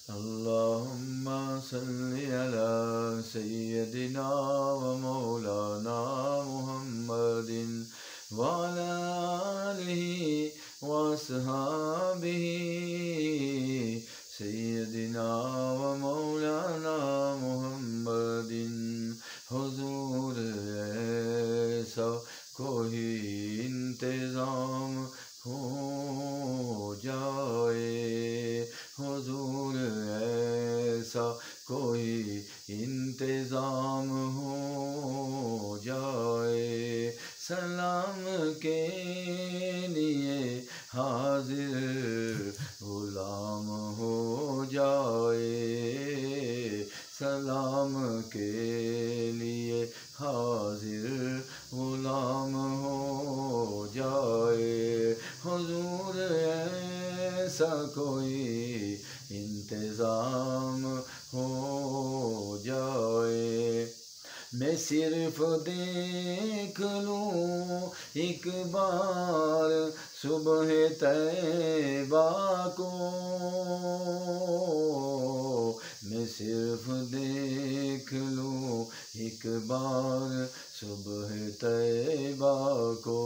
اللهم صل على سيدنا ومولانا محمد وعلى آله وصحابه سیدنا و مولانا محمد حضور ایسا کوئی انتظام ہو جائے حضور ایسا کوئی انتظام ہو جائے سلام کے لیے حاضر غلام ہو جائے سلام کے لیے حاضر غلام ہو جائے حضور ایسا کوئی انتظام ہو جائے میں صرف دیکھ لوں ایک بار صبح طیبہ کو میں صرف دیکھ لوں ایک بار صبح طیبہ کو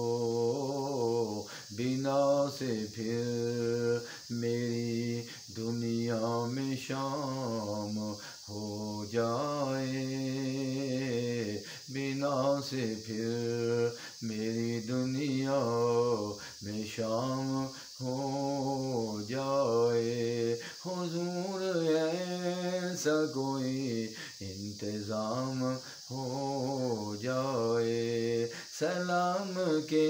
بنا سے پھر میری دنیا میں شام ہو جائے بنا سے پھر میری دنیا میں شام ہو جائے حضور ایسا کوئی انتظام ہو جائے سلام کے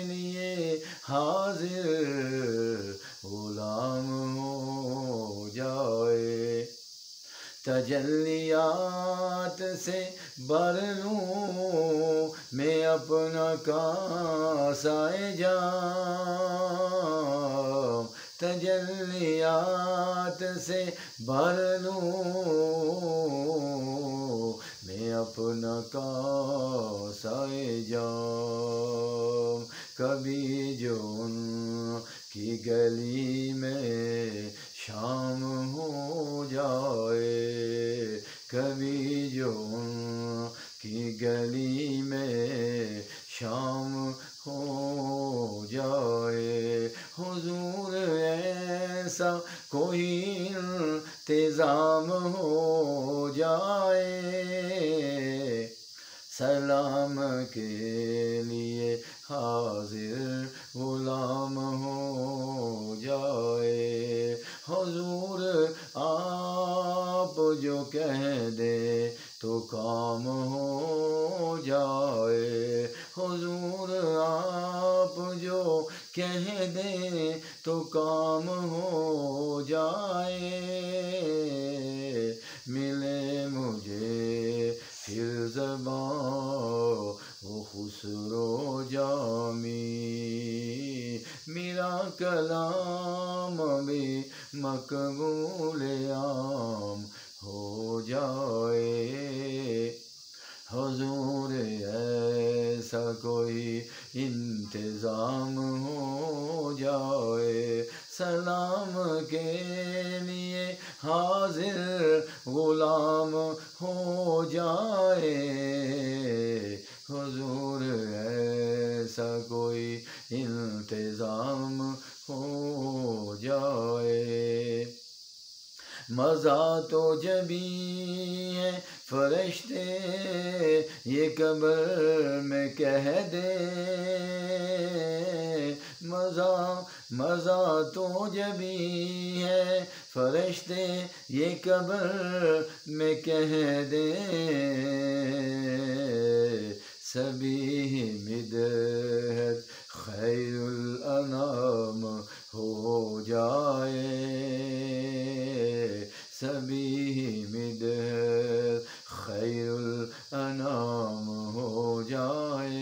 لیے حاضر غلام ہو جائے تجلیات سے بھر لوں میں اپنا کاسہ جام تجلیات سے بھر لوں میں اپنا کاسہ جام کبھی جو ان کی گلی میں شام ہو جائے کبھی جو ان کی گلی میں شام ہو جائے حضور ایسا کوئی انتظام ہو جائے سلام کے لیے حاضر غلام ہو جائے حضور آپ جو کہہ دے تو کام ہو جائے حضور آپ جو کہہ دے تو کام ہو جائے ملے مجھے پھر زبان وہ خسرو جامی میرا کلام بھی مقبول عام ہو جائے حضور ایسا کوئی انتظام ہو جائے سلام کے لیے حاضر غلام ہو جائے حضور ایسا کوئی انتظام ہو جائے مزہ تو جبھی ہے فرشتے یہ قبر میں کہہ دے مزہ تو جبھی ہے فرشتے یہ قبر میں کہہ دے سبھی مدحت خیر الانام ہو جائے سبھی مدحت خیر الانام ہو جائے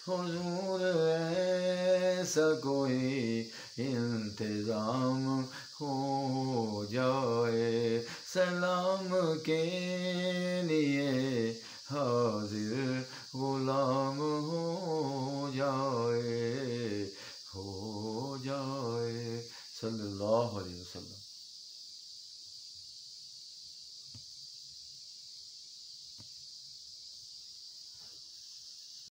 حضور ایسا کوئی انتظام ہو جائے سلام کے لیے حاضر غلام ہو جائے صلی اللہ اللہ علیہ وسلم۔